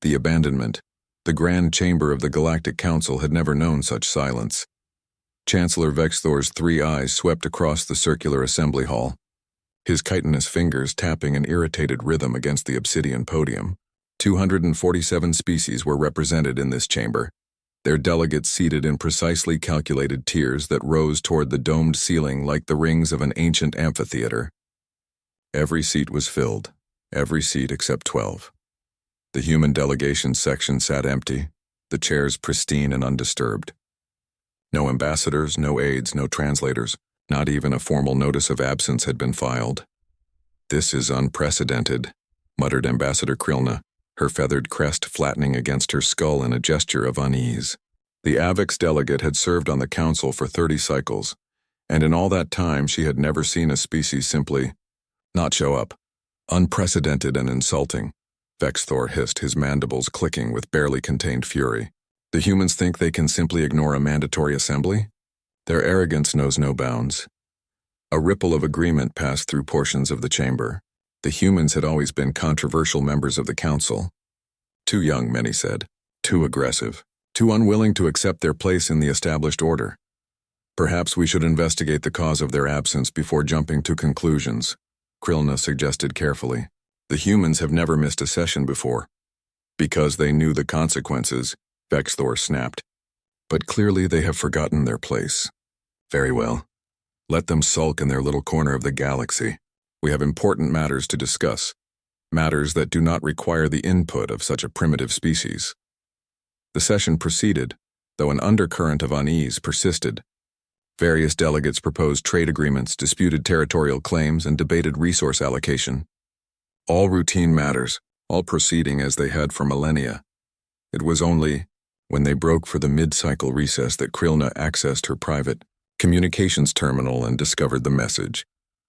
The abandonment. The grand chamber of the Galactic Council had never known such silence. Chancellor Vexthor's 3 eyes swept across the circular assembly hall, his chitinous fingers tapping an irritated rhythm against the obsidian podium. 247 species were represented in this chamber, their delegates seated in precisely calculated tiers that rose toward the domed ceiling like the rings of an ancient amphitheater. Every seat was filled, every seat except 12. The human delegation section sat empty, the chairs pristine and undisturbed. No ambassadors, no aides, no translators, not even a formal notice of absence had been filed. "This is unprecedented," muttered Ambassador Krilna, her feathered crest flattening against her skull in a gesture of unease. The Avix delegate had served on the council for 30 cycles, and in all that time she had never seen a species simply not show up. Unprecedented and insulting, Vexthor hissed, his mandibles clicking with barely contained fury. The humans think they can simply ignore a mandatory assembly? Their arrogance knows no bounds. A ripple of agreement passed through portions of the chamber. The humans had always been controversial members of the council. Too young, many said. Too aggressive. Too unwilling to accept their place in the established order. Perhaps we should investigate the cause of their absence before jumping to conclusions, Krilna suggested carefully. The humans have never missed a session before. Because they knew the consequences, Vexthor snapped. But clearly they have forgotten their place. Very well. Let them sulk in their little corner of the galaxy. We have important matters to discuss, matters that do not require the input of such a primitive species. The session proceeded, though an undercurrent of unease persisted. Various delegates proposed trade agreements, disputed territorial claims, and debated resource allocation. All routine matters, all proceeding as they had for millennia. It was only when they broke for the mid-cycle recess that Krilna accessed her private communications terminal and discovered the message.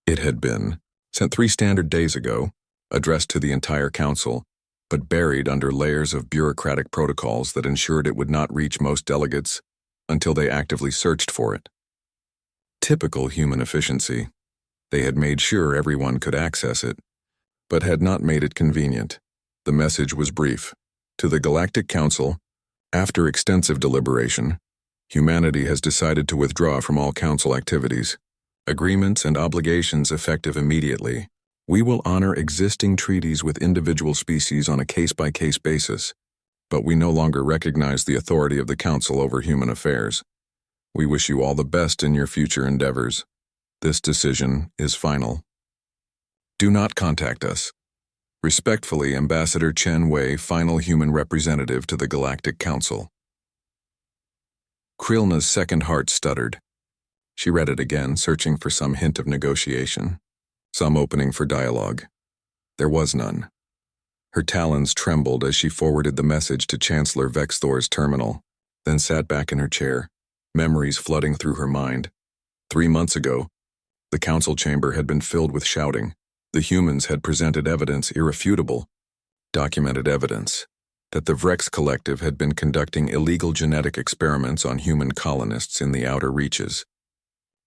It had been sent 3 standard days ago, addressed to the entire council, but buried under layers of bureaucratic protocols that ensured it would not reach most delegates until they actively searched for it. Typical human efficiency. They had made sure everyone could access it, but had not made it convenient. The message was brief. To the Galactic Council, after extensive deliberation, humanity has decided to withdraw from all council activities. Agreements and obligations effective immediately. We will honor existing treaties with individual species on a case-by-case basis, but we no longer recognize the authority of the Council over human affairs. We wish you all the best in your future endeavors. This decision is final. Do not contact us. Respectfully, Ambassador Chen Wei, final human representative to the Galactic Council. Krilna's second heart stuttered. She read it again, searching for some hint of negotiation, some opening for dialogue. There was none. Her talons trembled as she forwarded the message to Chancellor Vexthor's terminal, then sat back in her chair, memories flooding through her mind. 3 months ago, the council chamber had been filled with shouting. The humans had presented evidence, irrefutable, documented evidence, that the Vrex Collective had been conducting illegal genetic experiments on human colonists in the outer reaches.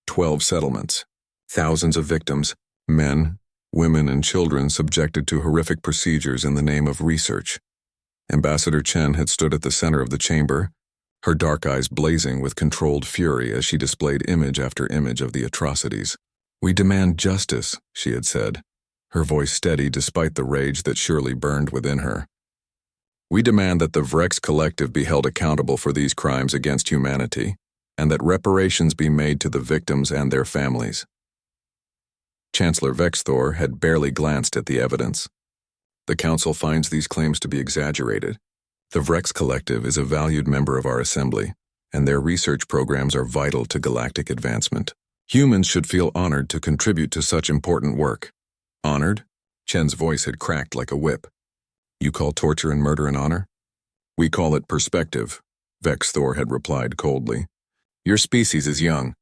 12 settlements, thousands of victims, men, women, and children subjected to horrific procedures in the name of research. Ambassador Chen had stood at the center of the chamber, her dark eyes blazing with controlled fury as she displayed image after image of the atrocities. "We demand justice," she had said, her voice steady despite the rage that surely burned within her. "We demand that the Vrex Collective be held accountable for these crimes against humanity, and that reparations be made to the victims and their families." Chancellor Vexthor had barely glanced at the evidence. "The Council finds these claims to be exaggerated. The Vrex Collective is a valued member of our assembly, and their research programs are vital to galactic advancement. Humans should feel honored to contribute to such important work." "Honored?" Chen's voice had cracked like a whip. "You call torture and murder an honor?" "We call it perspective," Vexthor had replied coldly. "Your species is young.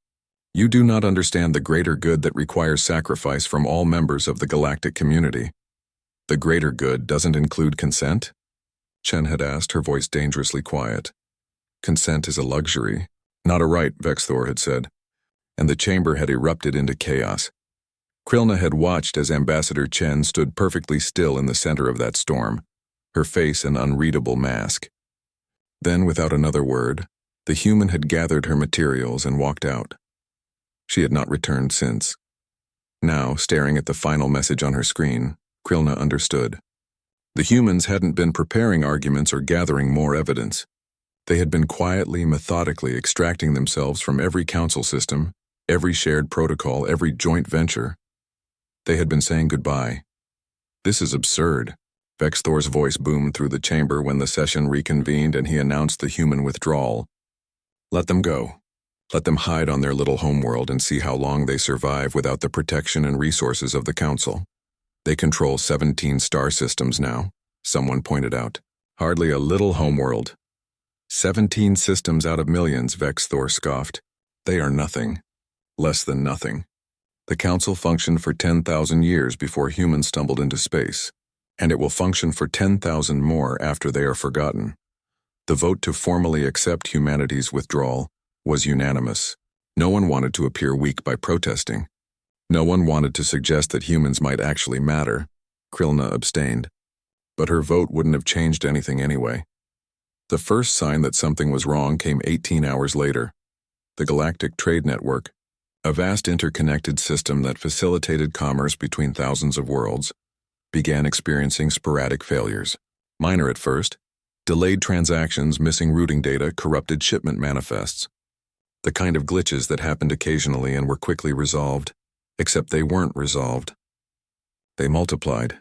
You do not understand the greater good that requires sacrifice from all members of the galactic community." "The greater good doesn't include consent?" Chen had asked, her voice dangerously quiet. "Consent is a luxury, not a right," Vexthor had said, and the chamber had erupted into chaos. Krilna had watched as Ambassador Chen stood perfectly still in the center of that storm, her face an unreadable mask. Then, without another word, the human had gathered her materials and walked out. She had not returned since. Now, staring at the final message on her screen, Krilna understood. The humans hadn't been preparing arguments or gathering more evidence. They had been quietly, methodically extracting themselves from every council system, every shared protocol, every joint venture. They had been saying goodbye. This is absurd. Vexthor's voice boomed through the chamber when the session reconvened and he announced the human withdrawal. Let them go. Let them hide on their little homeworld and see how long they survive without the protection and resources of the council. They control 17 star systems now, someone pointed out. Hardly a little homeworld. 17 systems out of millions, Vexthor scoffed. They are nothing. Less than nothing. The council functioned for 10,000 years before humans stumbled into space, and it will function for 10,000 more after they are forgotten. The vote to formally accept humanity's withdrawal was unanimous. No one wanted to appear weak by protesting. No one wanted to suggest that humans might actually matter. Krilna abstained. But her vote wouldn't have changed anything anyway. The first sign that something was wrong came 18 hours later. The Galactic Trade Network, a vast interconnected system that facilitated commerce between thousands of worlds, began experiencing sporadic failures. Minor at first, delayed transactions, missing routing data, corrupted shipment manifests. The kind of glitches that happened occasionally and were quickly resolved, except they weren't resolved. They multiplied.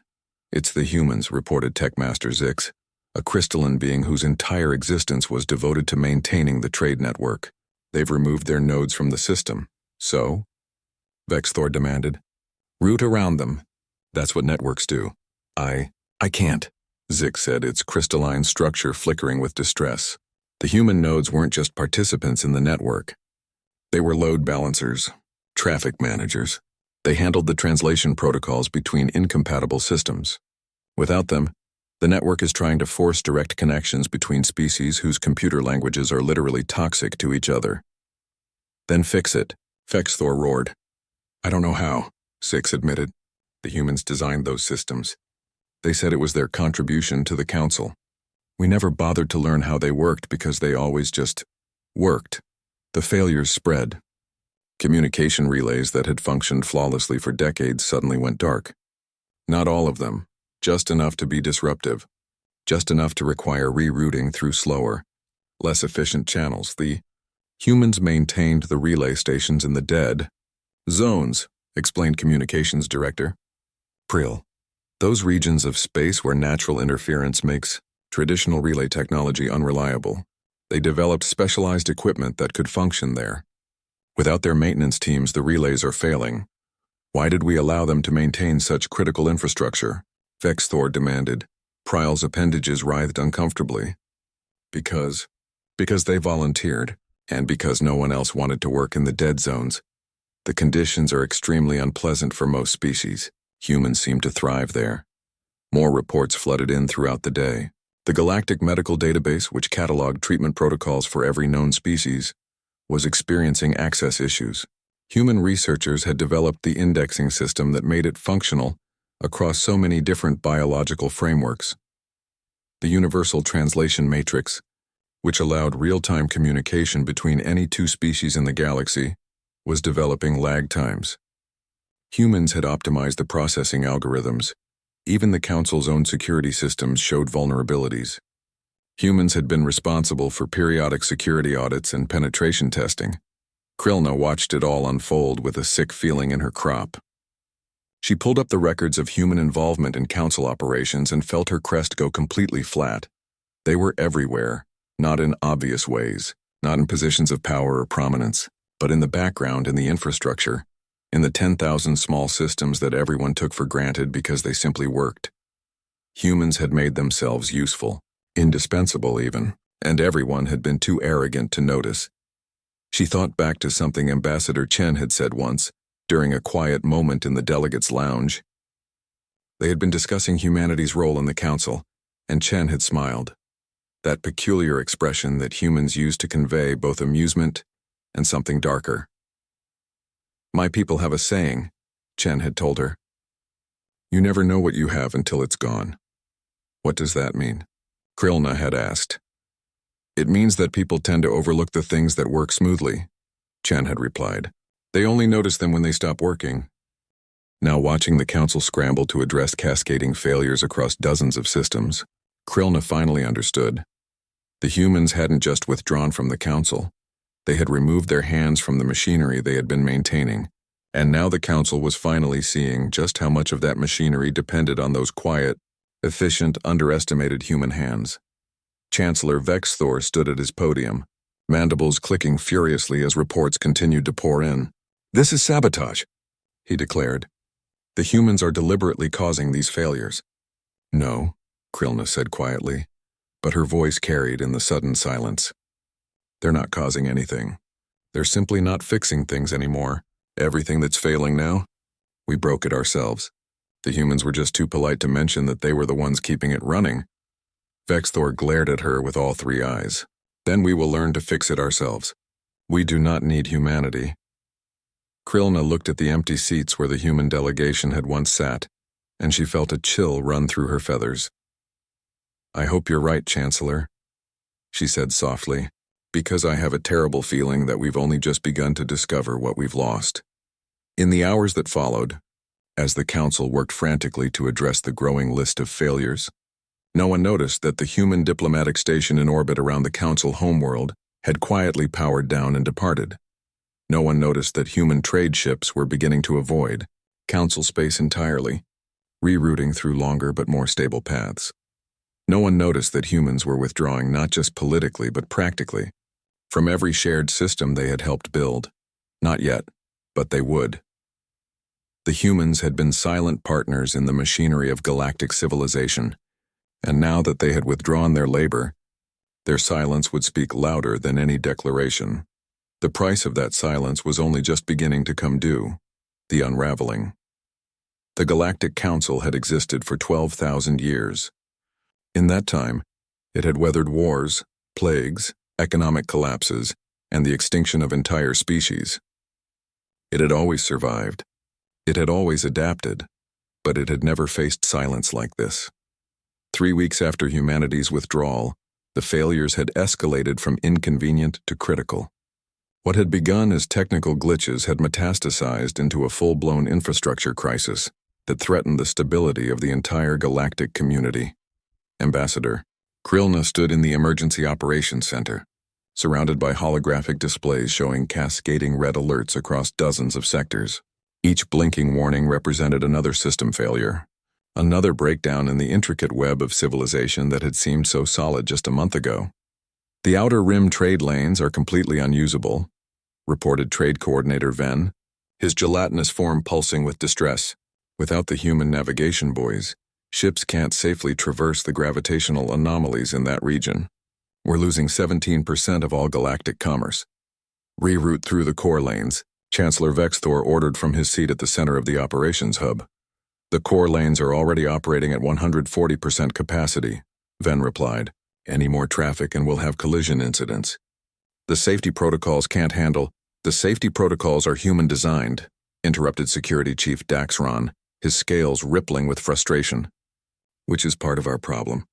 It's the humans, reported Techmaster Zix, a crystalline being whose entire existence was devoted to maintaining the trade network. They've removed their nodes from the system. So? Vexthor demanded. Route around them. That's what networks do. I can't, Zix said, its crystalline structure flickering with distress. The human nodes weren't just participants in the network. They were load balancers, traffic managers. They handled the translation protocols between incompatible systems. Without them, the network is trying to force direct connections between species whose computer languages are literally toxic to each other. Then fix it, Vexthor roared. I don't know how, Zix admitted. The humans designed those systems. They said it was their contribution to the council. We never bothered to learn how they worked because they always just worked. The failures spread. Communication relays that had functioned flawlessly for decades suddenly went dark. Not all of them, just enough to be disruptive, just enough to require rerouting through slower, less efficient channels. The humans maintained the relay stations in the dead zones, explained Communications Director Prill. Those regions of space where natural interference makes traditional relay technology unreliable. They developed specialized equipment that could function there. Without their maintenance teams, the relays are failing. Why did we allow them to maintain such critical infrastructure? Vexthor demanded. Pryl's appendages writhed uncomfortably. Because they volunteered, and because no one else wanted to work in the dead zones. The conditions are extremely unpleasant for most species. Humans seem to thrive there. More reports flooded in throughout the day. The Galactic Medical Database, which cataloged treatment protocols for every known species, was experiencing access issues. Human researchers had developed the indexing system that made it functional across so many different biological frameworks. The Universal Translation Matrix, which allowed real-time communication between any two species in the galaxy, was developing lag times. Humans had optimized the processing algorithms. Even the Council's own security systems showed vulnerabilities. Humans had been responsible for periodic security audits and penetration testing. Krilna watched it all unfold with a sick feeling in her crop. She pulled up the records of human involvement in Council operations and felt her crest go completely flat. They were everywhere, not in obvious ways, not in positions of power or prominence, but in the background, in the infrastructure, in the 10,000 small systems that everyone took for granted because they simply worked. Humans had made themselves useful, indispensable even, and everyone had been too arrogant to notice. She thought back to something Ambassador Chen had said once, during a quiet moment in the delegates' lounge. They had been discussing humanity's role in the Council, and Chen had smiled. That peculiar expression that humans use to convey both amusement and something darker. My people have a saying, Chen had told her. You never know what you have until it's gone. What does that mean? Krillna had asked. It means that people tend to overlook the things that work smoothly, Chen had replied. They only notice them when they stop working. Now watching the council scramble to address cascading failures across dozens of systems, Krillna finally understood. The humans hadn't just withdrawn from the council. They had removed their hands from the machinery they had been maintaining, and now the council was finally seeing just how much of that machinery depended on those quiet, efficient, underestimated human hands. Chancellor Vexthor stood at his podium, mandibles clicking furiously as reports continued to pour in. This is sabotage, he declared. The humans are deliberately causing these failures. No, Krillna said quietly, but her voice carried in the sudden silence. They're not causing anything. They're simply not fixing things anymore. Everything that's failing now, we broke it ourselves. The humans were just too polite to mention that they were the ones keeping it running. Vexthor glared at her with all three eyes. Then we will learn to fix it ourselves. We do not need humanity. Krillna looked at the empty seats where the human delegation had once sat, and she felt a chill run through her feathers. I hope you're right, Chancellor, she said softly, because I have a terrible feeling that we've only just begun to discover what we've lost. In the hours that followed, as the council worked frantically to address the growing list of failures, no one noticed that the human diplomatic station in orbit around the council homeworld had quietly powered down and departed. No one noticed that human trade ships were beginning to avoid council space entirely, rerouting through longer but more stable paths. No one noticed that humans were withdrawing not just politically but practically from every shared system they had helped build. Not yet, but they would. The humans had been silent partners in the machinery of galactic civilization, and now that they had withdrawn their labor, their silence would speak louder than any declaration. The price of that silence was only just beginning to come due, the unraveling. The Galactic Council had existed for 12,000 years. In that time, it had weathered wars, plagues, economic collapses, and the extinction of entire species. It had always survived. It had always adapted, but it had never faced silence like this. 3 weeks after humanity's withdrawal, the failures had escalated from inconvenient to critical. What had begun as technical glitches had metastasized into a full-blown infrastructure crisis that threatened the stability of the entire galactic community. Ambassador, Krillna stood in the Emergency Operations Center, surrounded by holographic displays showing cascading red alerts across dozens of sectors. Each blinking warning represented another system failure, another breakdown in the intricate web of civilization that had seemed so solid just a month ago. The outer rim trade lanes are completely unusable, reported Trade Coordinator Ven, his gelatinous form pulsing with distress. Without the human navigation buoys, ships can't safely traverse the gravitational anomalies in that region. We're losing 17% of all galactic commerce. Reroute through the core lanes, Chancellor Vexthor ordered from his seat at the center of the operations hub. The core lanes are already operating at 140% capacity, Ven replied. Any more traffic and we'll have collision incidents. The safety protocols can't handle. The safety protocols are human-designed, interrupted Security Chief Daxron, his scales rippling with frustration. Which is part of our problem.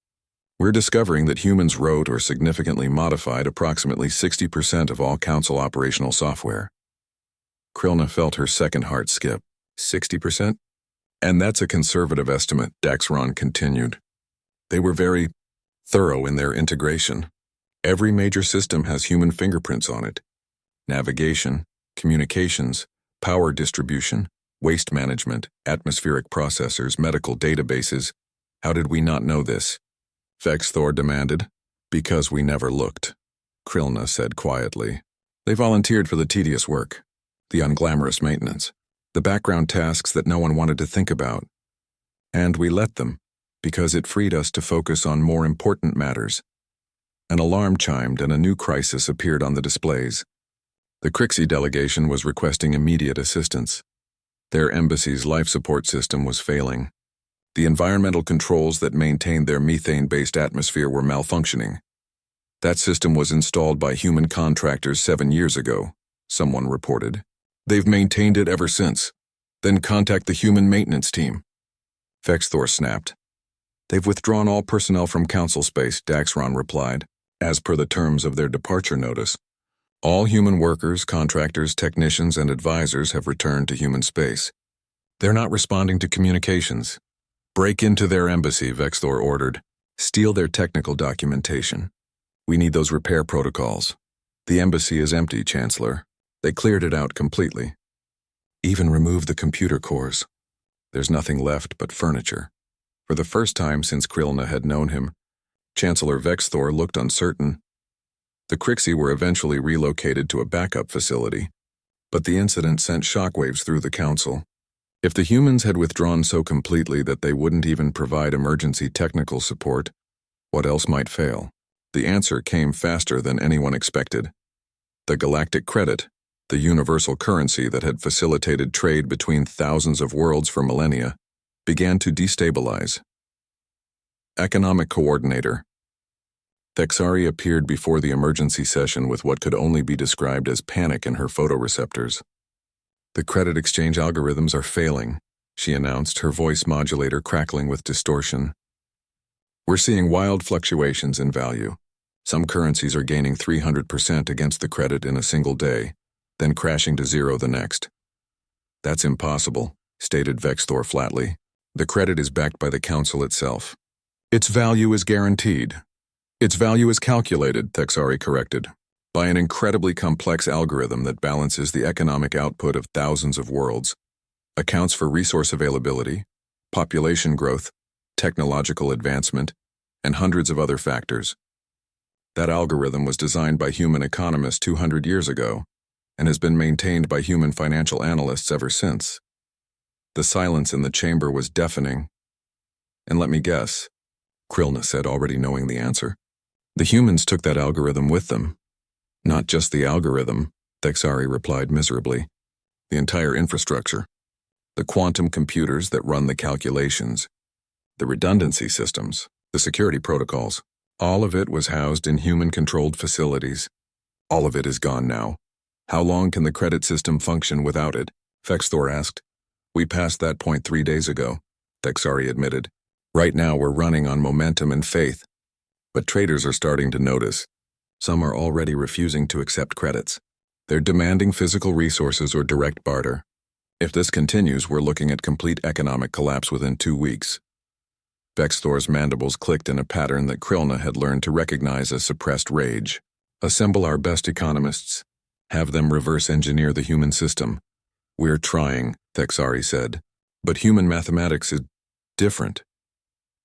We're discovering that humans wrote or significantly modified approximately 60% of all Council operational software. Krillna felt her second heart skip. 60%? And that's a conservative estimate, Daxron continued. They were very thorough in their integration. Every major system has human fingerprints on it. Navigation, communications, power distribution, waste management, atmospheric processors, medical databases. How did we not know this? Vexthor demanded. Because we never looked, Krillna said quietly. They volunteered for the tedious work, the unglamorous maintenance, the background tasks that no one wanted to think about. And we let them, because it freed us to focus on more important matters. An alarm chimed and a new crisis appeared on the displays. The Crixie delegation was requesting immediate assistance. Their embassy's life support system was failing. The environmental controls that maintained their methane-based atmosphere were malfunctioning. That system was installed by human contractors 7 years ago, someone reported. They've maintained it ever since. Then contact the human maintenance team. Vexthor snapped. They've withdrawn all personnel from Council space, Daxron replied, as per the terms of their departure notice. All human workers, contractors, technicians, and advisors have returned to human space. They're not responding to communications. Break into their embassy, Vexthor ordered. Steal their technical documentation. We need those repair protocols. The embassy is empty, Chancellor. They cleared it out completely. Even removed the computer cores. There's nothing left but furniture. For the first time since Krillna had known him, Chancellor Vexthor looked uncertain. The Crixie were eventually relocated to a backup facility, but the incident sent shockwaves through the Council. If the humans had withdrawn so completely that they wouldn't even provide emergency technical support, what else might fail? The answer came faster than anyone expected. The galactic credit, the universal currency that had facilitated trade between thousands of worlds for millennia, began to destabilize. Economic Coordinator. Thexari appeared before the emergency session with what could only be described as panic in her photoreceptors. The credit exchange algorithms are failing, she announced, her voice modulator crackling with distortion. We're seeing wild fluctuations in value. Some currencies are gaining 300% against the credit in a single day, then crashing to zero the next. That's impossible, stated Vexthor flatly. The credit is backed by the Council itself. Its value is guaranteed. Its value is calculated, Thexari corrected, by an incredibly complex algorithm that balances the economic output of thousands of worlds, accounts for resource availability, population growth, technological advancement, and hundreds of other factors. That algorithm was designed by human economists 200 years ago and has been maintained by human financial analysts ever since. The silence in the chamber was deafening. And let me guess, Krillna said, already knowing the answer. The humans took that algorithm with them. Not just the algorithm, Thexari replied miserably. The entire infrastructure. The quantum computers that run the calculations. The redundancy systems. The security protocols. All of it was housed in human-controlled facilities. All of it is gone now. How long can the credit system function without it? Vexthor asked. We passed that point 3 days ago, Thexari admitted. Right now we're running on momentum and faith. But traders are starting to notice. Some are already refusing to accept credits. They're demanding physical resources or direct barter. If this continues, we're looking at complete economic collapse within 2 weeks. Vexthor's mandibles clicked in a pattern that Krillna had learned to recognize as suppressed rage. Assemble our best economists. Have them reverse engineer the human system. We're trying, Thexari said. But human mathematics is different.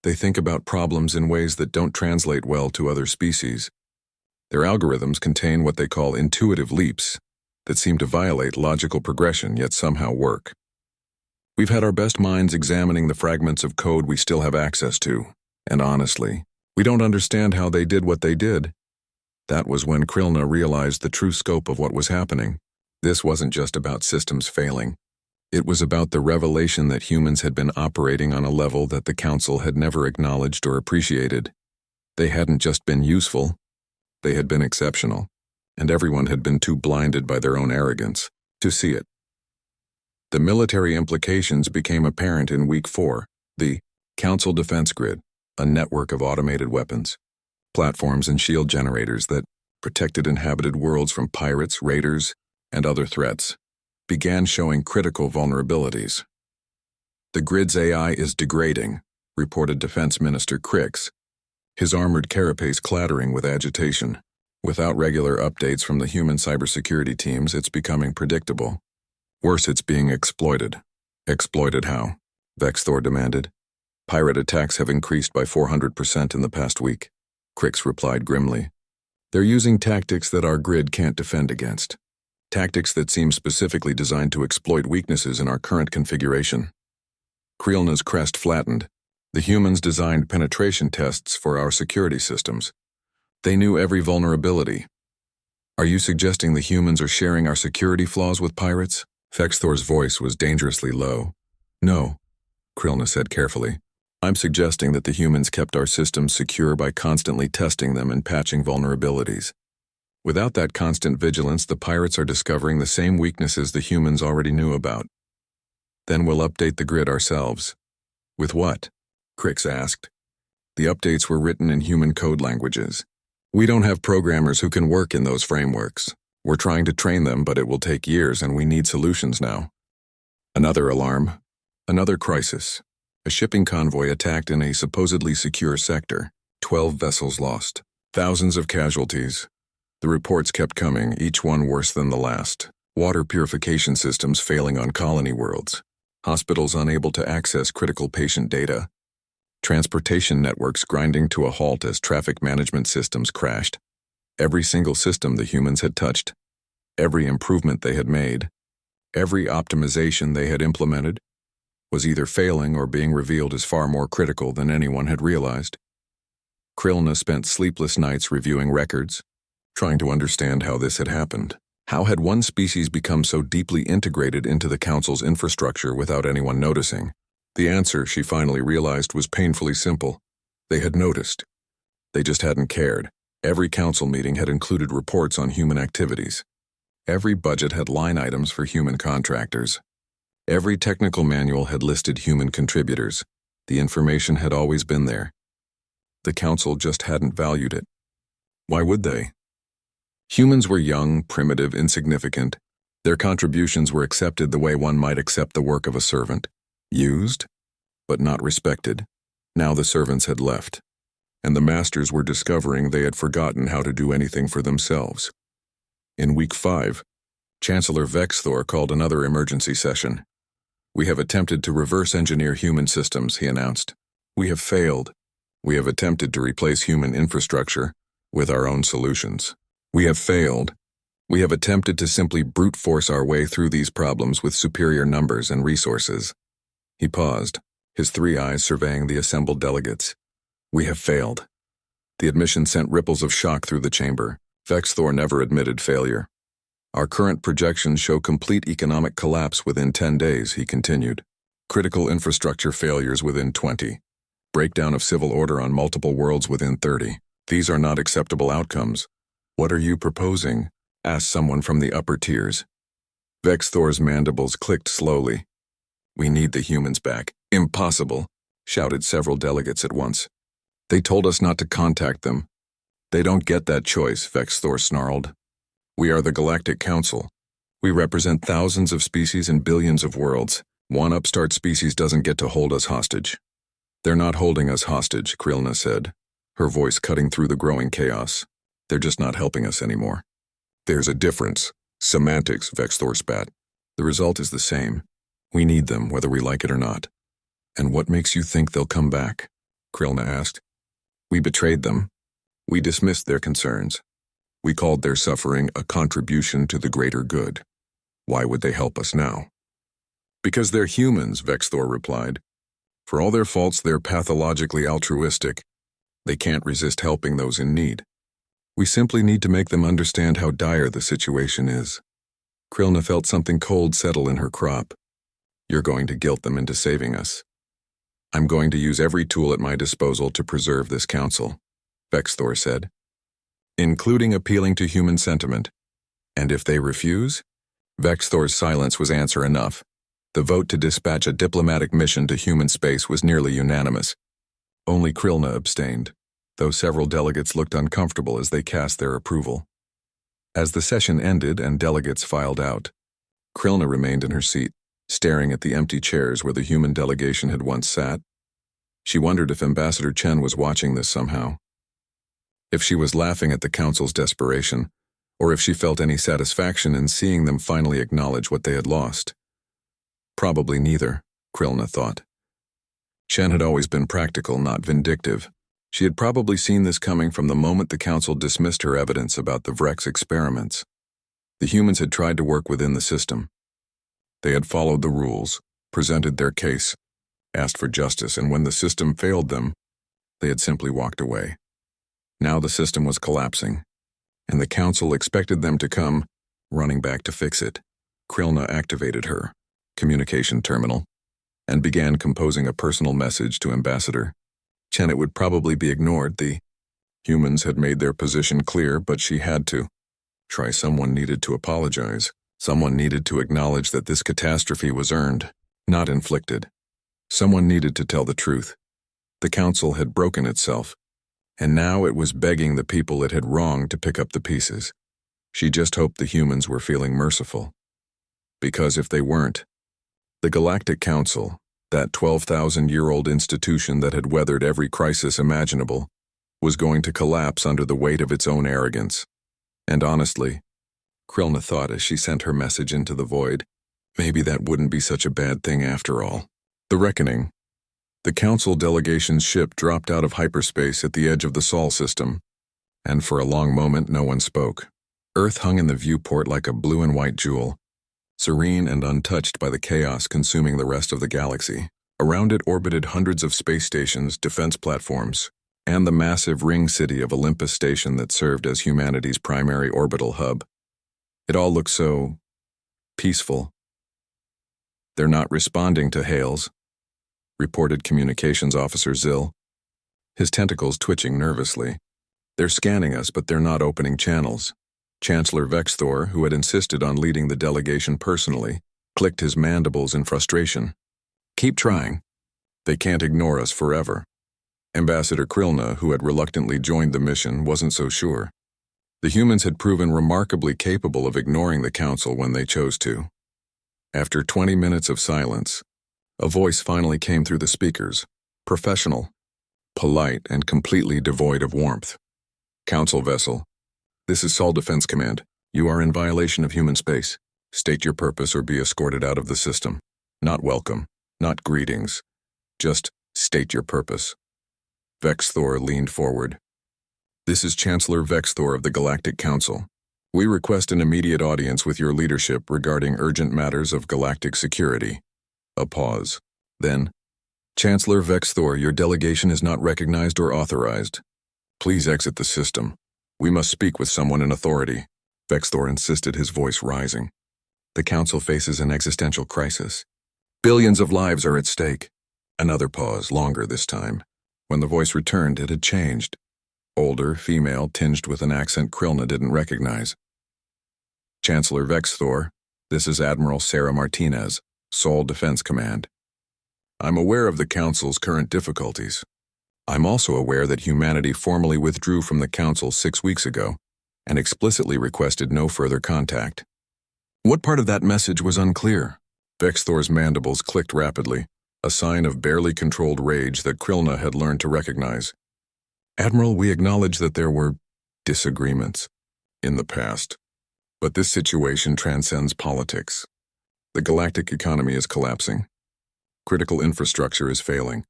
They think about problems in ways that don't translate well to other species. Their algorithms contain what they call intuitive leaps that seem to violate logical progression yet somehow work. We've had our best minds examining the fragments of code we still have access to, and honestly, we don't understand how they did what they did. That was when Krillna realized the true scope of what was happening. This wasn't just about systems failing. It was about the revelation that humans had been operating on a level that the Council had never acknowledged or appreciated. They hadn't just been useful, they had been exceptional, and everyone had been too blinded by their own arrogance to see it. The military implications became apparent in Week 4, the Council Defense Grid, a network of automated weapons, platforms and shield generators that protected inhabited worlds from pirates, raiders, and other threats, began showing critical vulnerabilities. The grid's AI is degrading, reported Defense Minister Crix, his armored carapace clattering with agitation. Without regular updates from the human cybersecurity teams, it's becoming predictable. Worse, it's being exploited. Exploited how? Vexthor demanded. Pirate attacks have increased by 400% in the past week, Crix replied grimly. They're using tactics that our grid can't defend against. Tactics that seem specifically designed to exploit weaknesses in our current configuration. Krillna's crest flattened. The humans designed penetration tests for our security systems. They knew every vulnerability. Are you suggesting the humans are sharing our security flaws with pirates? Vexthor's voice was dangerously low. No, Krillna said carefully. I'm suggesting that the humans kept our systems secure by constantly testing them and patching vulnerabilities. Without that constant vigilance, the pirates are discovering the same weaknesses the humans already knew about. Then we'll update the grid ourselves. With what? Crix asked. The updates were written in human code languages. We don't have programmers who can work in those frameworks. We're trying to train them, but it will take years and we need solutions now. Another alarm. Another crisis. A shipping convoy attacked in a supposedly secure sector. 12 vessels lost. Thousands of casualties. The reports kept coming, each one worse than the last. Water purification systems failing on colony worlds. Hospitals unable to access critical patient data. Transportation networks grinding to a halt as traffic management systems crashed. Every single system the humans had touched, every improvement they had made, every optimization they had implemented, was either failing or being revealed as far more critical than anyone had realized. Krillna spent sleepless nights reviewing records, trying to understand how this had happened. How had one species become so deeply integrated into the Council's infrastructure without anyone noticing? The answer, she finally realized, was painfully simple. They had noticed. They just hadn't cared. Every council meeting had included reports on human activities. Every budget had line items for human contractors. Every technical manual had listed human contributors. The information had always been there. The council just hadn't valued it. Why would they? Humans were young, primitive, insignificant. Their contributions were accepted the way one might accept the work of a servant. Used, but not respected. Now the servants had left, and the masters were discovering they had forgotten how to do anything for themselves. In week 5, Chancellor Vexthor called another emergency session. We have attempted to reverse engineer human systems, he announced. We have failed. We have attempted to replace human infrastructure with our own solutions. We have failed. We have attempted to simply brute force our way through these problems with superior numbers and resources. He paused, his 3 eyes surveying the assembled delegates. We have failed. The admission sent ripples of shock through the chamber. Vexthor never admitted failure. Our current projections show complete economic collapse within 10 days, he continued. Critical infrastructure failures within 20. Breakdown of civil order on multiple worlds within 30. These are not acceptable outcomes. What are you proposing? Asked someone from the upper tiers. Vexthor's mandibles clicked slowly. We need the humans back. Impossible, shouted several delegates at once. They told us not to contact them. They don't get that choice, Vexthor snarled. We are the Galactic Council. We represent thousands of species and billions of worlds. One upstart species doesn't get to hold us hostage. They're not holding us hostage, Krillna said, her voice cutting through the growing chaos. They're just not helping us anymore. There's a difference. Semantics, Vexthor spat. The result is the same. We need them, whether we like it or not. And what makes you think they'll come back? Krillna asked. We betrayed them. We dismissed their concerns. We called their suffering a contribution to the greater good. Why would they help us now? Because they're humans, Vexthor replied. For all their faults, they're pathologically altruistic. They can't resist helping those in need. We simply need to make them understand how dire the situation is. Krillna felt something cold settle in her crop. You're going to guilt them into saving us. I'm going to use every tool at my disposal to preserve this council, Vexthor said, including appealing to human sentiment. And if they refuse? Vexthor's silence was answer enough. The vote to dispatch a diplomatic mission to human space was nearly unanimous. Only Krillna abstained, though several delegates looked uncomfortable as they cast their approval. As the session ended and delegates filed out, Krillna remained in her seat, staring at the empty chairs where the human delegation had once sat. She wondered if Ambassador Chen was watching this somehow. If she was laughing at the council's desperation, or if she felt any satisfaction in seeing them finally acknowledge what they had lost. Probably neither, Krillna thought. Chen had always been practical, not vindictive. She had probably seen this coming from the moment the council dismissed her evidence about the Vrex experiments. The humans had tried to work within the system. They had followed the rules, presented their case, asked for justice, and when the system failed them, they had simply walked away. Now the system was collapsing, and the council expected them to come running back to fix it. Krillna activated her communication terminal and began composing a personal message to Ambassador Chen. It would probably be ignored. The humans had made their position clear, but she had to. Someone needed to apologize. Someone needed to acknowledge that this catastrophe was earned, not inflicted. Someone needed to tell the truth. The council had broken itself, and now it was begging the people it had wronged to pick up the pieces. She just hoped the humans were feeling merciful. Because if they weren't, the Galactic Council, that 12,000-year-old institution that had weathered every crisis imaginable, was going to collapse under the weight of its own arrogance. And honestly, Krillna thought as she sent her message into the void, maybe that wouldn't be such a bad thing after all. The Reckoning. The Council delegation's ship dropped out of hyperspace at the edge of the Sol system, and for a long moment no one spoke. Earth hung in the viewport like a blue and white jewel, serene and untouched by the chaos consuming the rest of the galaxy. Around it orbited hundreds of space stations, defense platforms, and the massive ring city of Olympus Station that served as humanity's primary orbital hub. It all looked so peaceful. "They're not responding to hails," reported Communications Officer Zill, his tentacles twitching nervously. "They're scanning us, but they're not opening channels." Chancellor Vexthor, who had insisted on leading the delegation personally, clicked his mandibles in frustration. "Keep trying. They can't ignore us forever." Ambassador Krillna, who had reluctantly joined the mission, wasn't so sure. The humans had proven remarkably capable of ignoring the Council when they chose to. After 20 minutes of silence, a voice finally came through the speakers, professional, polite, and completely devoid of warmth. "Council vessel, this is Sol Defense Command. You are in violation of human space. State your purpose or be escorted out of the system. Not welcome, not greetings. Just state your purpose." Vexthor leaned forward. "This is Chancellor Vexthor of the Galactic Council. We request an immediate audience with your leadership regarding urgent matters of galactic security." A pause. Then, "Chancellor Vexthor, your delegation is not recognized or authorized. Please exit the system. We must speak with someone in authority." Vexthor insisted, his voice rising. "The Council faces an existential crisis. Billions of lives are at stake." Another pause, longer this time. When the voice returned, it had changed. Older, female, tinged with an accent Krillna didn't recognize. "Chancellor Vexthor, this is Admiral Sarah Martinez, Sol Defense Command. I'm aware of the Council's current difficulties. I'm also aware that humanity formally withdrew from the Council 6 weeks ago and explicitly requested no further contact." What part of that message was unclear? Vexthor's mandibles clicked rapidly, a sign of barely controlled rage that Krillna had learned to recognize. "Admiral, we acknowledge that there were disagreements in the past, but this situation transcends politics. The galactic economy is collapsing. Critical infrastructure is failing.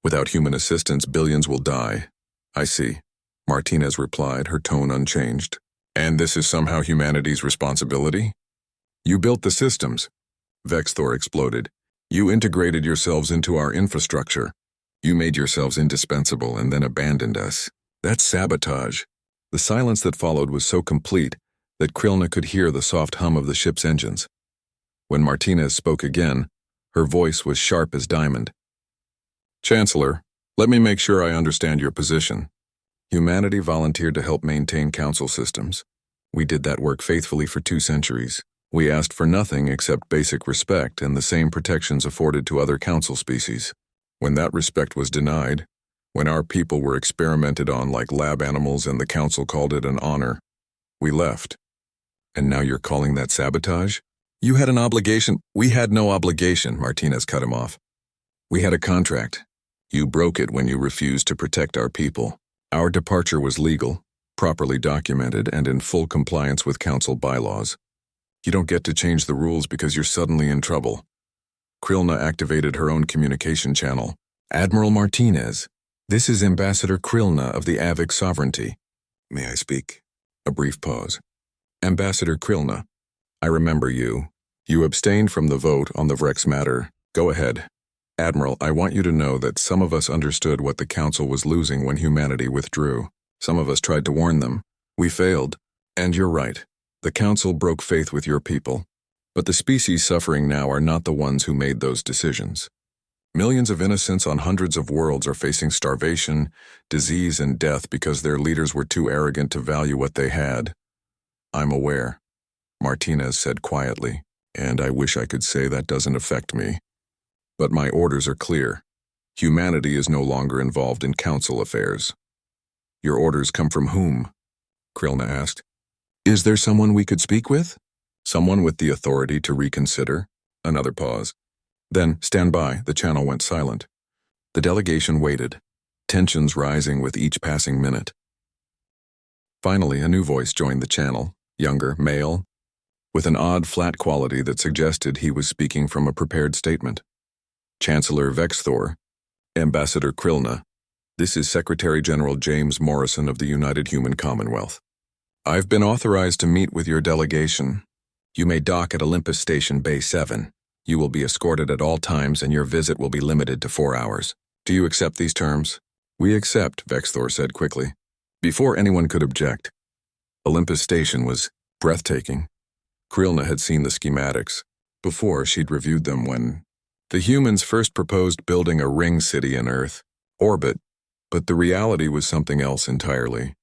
Without human assistance, billions will die." "I see," Martinez replied, her tone unchanged. "And this is somehow humanity's responsibility?" "You built the systems," Vexthor exploded. "You integrated yourselves into our infrastructure. You made yourselves indispensable and then abandoned us. That's sabotage." The silence that followed was so complete that Krillna could hear the soft hum of the ship's engines. When Martinez spoke again, her voice was sharp as diamond. "Chancellor, let me make sure I understand your position. Humanity volunteered to help maintain Council systems. We did that work faithfully for 2 centuries. We asked for nothing except basic respect and the same protections afforded to other Council species. When that respect was denied, when our people were experimented on like lab animals and the Council called it an honor, we left. And now you're calling that sabotage? You had an obligation." "We had no obligation," Martinez cut him off. "We had a contract. You broke it when you refused to protect our people. Our departure was legal, properly documented, and in full compliance with Council bylaws. You don't get to change the rules because you're suddenly in trouble." Krillna activated her own communication channel. "Admiral Martinez, this is Ambassador Krillna of the Avic Sovereignty. May I speak?" A brief pause. "Ambassador Krillna, I remember you. You abstained from the vote on the Vrex matter. Go ahead. Admiral, I want you to know that some of us understood what the Council was losing when humanity withdrew. Some of us tried to warn them. We failed. And you're right. The Council broke faith with your people. But the species suffering now are not the ones who made those decisions. Millions of innocents on hundreds of worlds are facing starvation, disease, and death because their leaders were too arrogant to value what they had." "I'm aware," Martinez said quietly, "and I wish I could say that doesn't affect me. But my orders are clear. Humanity is no longer involved in council affairs. Your orders come from whom? Krillna asked. Is there someone we could speak with? Someone with the authority to reconsider? Another pause. Then, stand by, the channel went silent. The delegation waited, tensions rising with each passing minute. Finally, a new voice joined the channel, younger, male, with an odd flat quality that suggested he was speaking from a prepared statement. Chancellor Vexthor, Ambassador Krillna, this is Secretary General James Morrison of the United Human Commonwealth. I've been authorized to meet with your delegation. You may dock at Olympus Station Bay 7. You will be escorted at all times and your visit will be limited to 4 hours. Do you accept these terms? We accept, Vexthor said quickly. Before anyone could object, Olympus Station was breathtaking. Krillna had seen the schematics. Before, she'd reviewed them when the humans first proposed building a ring city in Earth, orbit, but the reality was something else entirely.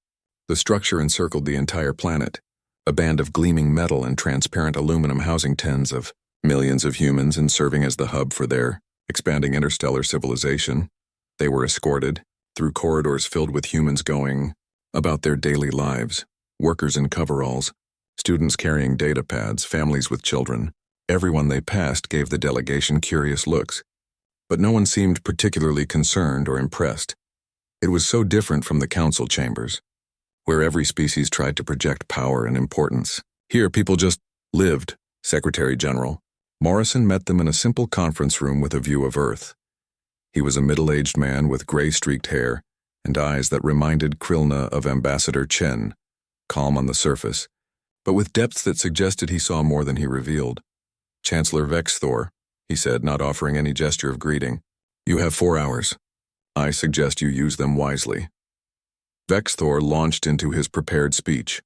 The structure encircled the entire planet, a band of gleaming metal and transparent aluminum housing tens of millions of humans and serving as the hub for their expanding interstellar civilization. They were escorted through corridors filled with humans going about their daily lives, workers in coveralls, students carrying data pads, families with children. Everyone they passed gave the delegation curious looks, but no one seemed particularly concerned or impressed. It was so different from the council chambers, where every species tried to project power and importance. Here, people just lived. Secretary General Morrison met them in a simple conference room with a view of Earth. He was a middle-aged man with gray-streaked hair and eyes that reminded Krillna of Ambassador Chen, calm on the surface, but with depths that suggested he saw more than he revealed. Chancellor Vexthor, he said, not offering any gesture of greeting. You have 4 hours. I suggest you use them wisely. Vexthor launched into his prepared speech.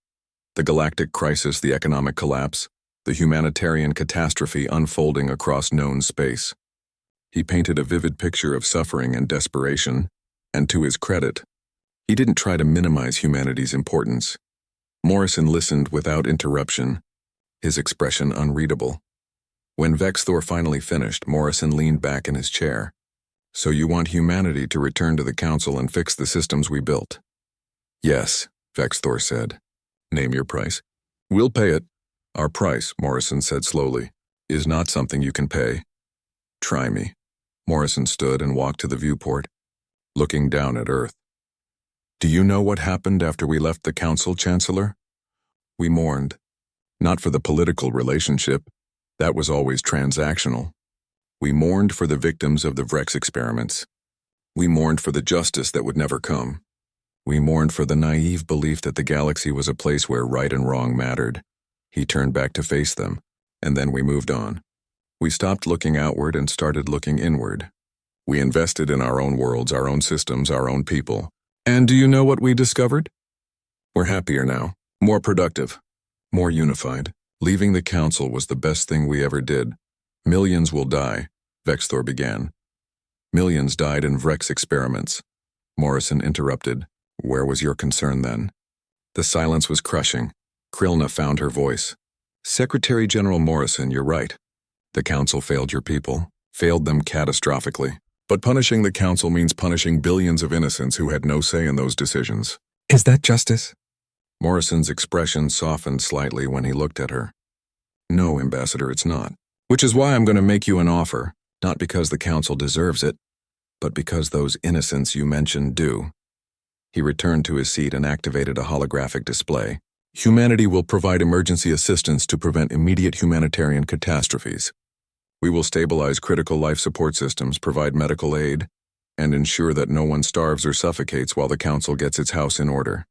The galactic crisis, the economic collapse, the humanitarian catastrophe unfolding across known space. He painted a vivid picture of suffering and desperation, and to his credit, he didn't try to minimize humanity's importance. Morrison listened without interruption, his expression unreadable. When Vexthor finally finished, Morrison leaned back in his chair. So you want humanity to return to the council and fix the systems we built? Yes, Vexthor said. Name your price. We'll pay it. Our price, Morrison said slowly, is not something you can pay. Try me. Morrison stood and walked to the viewport, looking down at Earth. Do you know what happened after we left the council, Chancellor? We mourned. Not for the political relationship. That was always transactional. We mourned for the victims of the Vrex experiments. We mourned for the justice that would never come. We mourned for the naive belief that the galaxy was a place where right and wrong mattered. He turned back to face them, and then we moved on. We stopped looking outward and started looking inward. We invested in our own worlds, our own systems, our own people. And do you know what we discovered? We're happier now, more productive, more unified. Leaving the council was the best thing we ever did. Millions will die, Vexthor began. Millions died in Vrex experiments. Morrison interrupted. Where was your concern then? The silence was crushing. Krillna found her voice. Secretary General Morrison, you're right. The council failed your people, failed them catastrophically. But punishing the council means punishing billions of innocents who had no say in those decisions. Is that justice? Morrison's expression softened slightly when he looked at her. No, Ambassador, it's not. Which is why I'm going to make you an offer, not because the council deserves it, but because those innocents you mentioned do. He returned to his seat and activated a holographic display. Humanity will provide emergency assistance to prevent immediate humanitarian catastrophes. We will stabilize critical life support systems, provide medical aid, and ensure that no one starves or suffocates while the council gets its house in order.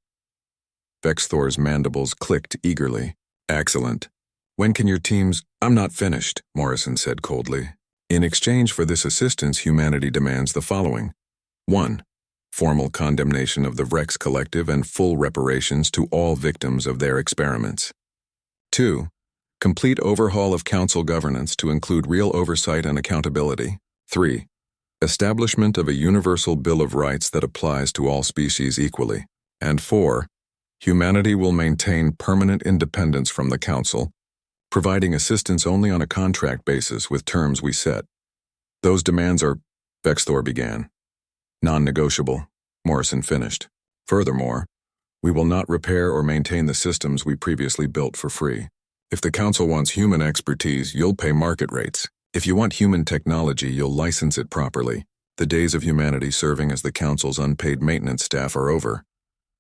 Vexthor's mandibles clicked eagerly. Excellent. When can your teams— I'm not finished, Morrison said coldly. In exchange for this assistance, humanity demands the following. 1. Formal condemnation of the Vrex Collective and full reparations to all victims of their experiments. 2. Complete overhaul of council governance to include real oversight and accountability. 3. Establishment of a universal Bill of Rights that applies to all species equally. And 4. Humanity will maintain permanent independence from the council, providing assistance only on a contract basis with terms we set. Those demands are— Vexthor began. Non-negotiable, Morrison finished. Furthermore, we will not repair or maintain the systems we previously built for free. If the Council wants human expertise, you'll pay market rates. If you want human technology, you'll license it properly. The days of humanity serving as the Council's unpaid maintenance staff are over.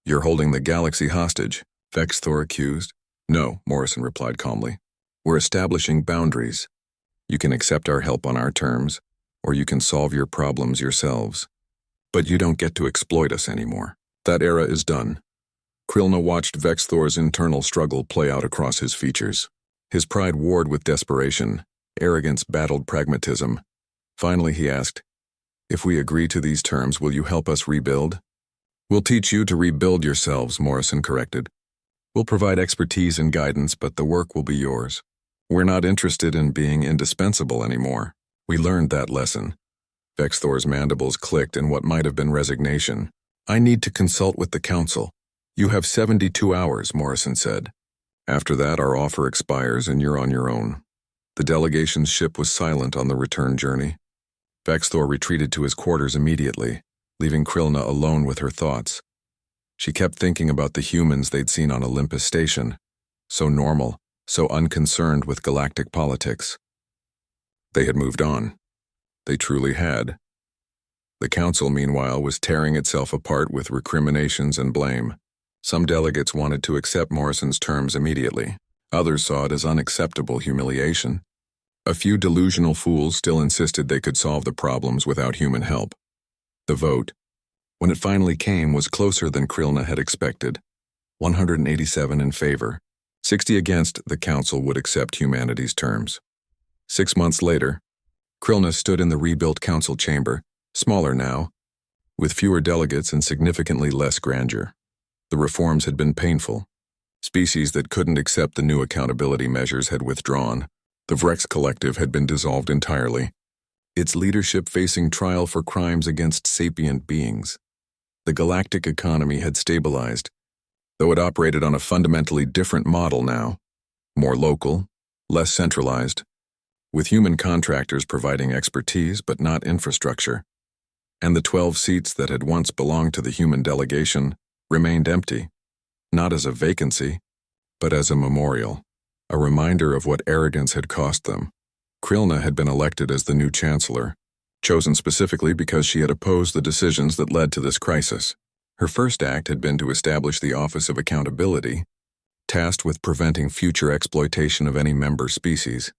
You're holding the galaxy hostage, Vexthor accused. No, Morrison replied calmly. We're establishing boundaries. You can accept our help on our terms, or you can solve your problems yourselves. But you don't get to exploit us anymore. That era is done. Krillna watched Vexthor's internal struggle play out across his features. His pride warred with desperation. Arrogance battled pragmatism. Finally he asked, "If we agree to these terms, will you help us rebuild?" "We'll teach you to rebuild yourselves," Morrison corrected. "We'll provide expertise and guidance, but the work will be yours. We're not interested in being indispensable anymore. We learned that lesson." Vexthor's mandibles clicked in what might have been resignation. "I need to consult with the Council." "You have 72 hours, Morrison said. "After that, our offer expires and you're on your own." The delegation's ship was silent on the return journey. Vexthor retreated to his quarters immediately, leaving Krillna alone with her thoughts. She kept thinking about the humans they'd seen on Olympus Station, so normal, so unconcerned with galactic politics. They had moved on. They truly had. The Council, meanwhile, was tearing itself apart with recriminations and blame. Some delegates wanted to accept Morrison's terms immediately. Others saw it as unacceptable humiliation. A few delusional fools still insisted they could solve the problems without human help. The vote, when it finally came, was closer than Krillna had expected. 187 in favor. 60 against. The Council would accept humanity's terms. 6 months later, Krillna stood in the rebuilt Council chamber, smaller now, with fewer delegates and significantly less grandeur. The reforms had been painful. Species that couldn't accept the new accountability measures had withdrawn. The Vrex Collective had been dissolved entirely, its leadership facing trial for crimes against sapient beings. The galactic economy had stabilized, though it operated on a fundamentally different model now, more local, less centralized, with human contractors providing expertise but not infrastructure. And the 12 seats that had once belonged to the human delegation remained empty, not as a vacancy, but as a memorial, a reminder of what arrogance had cost them. Krillna had been elected as the new chancellor, chosen specifically because she had opposed the decisions that led to this crisis. Her first act had been to establish the Office of Accountability, tasked with preventing future exploitation of any member species.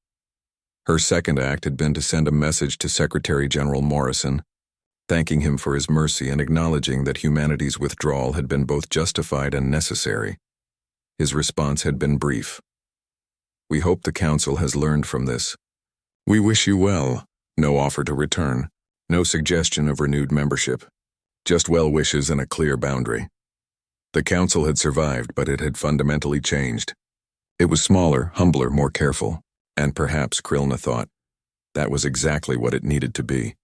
Her second act had been to send a message to Secretary General Morrison, thanking him for his mercy and acknowledging that humanity's withdrawal had been both justified and necessary. His response had been brief. "We hope the Council has learned from this. We wish you well." No offer to return, no suggestion of renewed membership, just well wishes and a clear boundary. The Council had survived, but it had fundamentally changed. It was smaller, humbler, more careful, and perhaps, Krillna thought, that was exactly what it needed to be.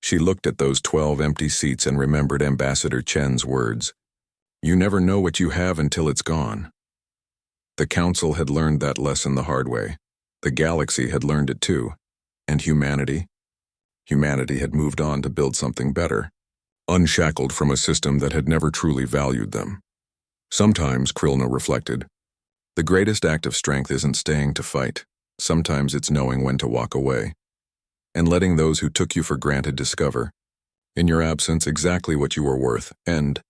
She looked at those 12 empty seats and remembered Ambassador Chen's words. "You never know what you have until it's gone." The Council had learned that lesson the hard way. The galaxy had learned it too. And humanity? Humanity had moved on to build something better, unshackled from a system that had never truly valued them. Sometimes, Krillna reflected, the greatest act of strength isn't staying to fight. Sometimes it's knowing when to walk away, and letting those who took you for granted discover, in your absence, exactly what you were worth, and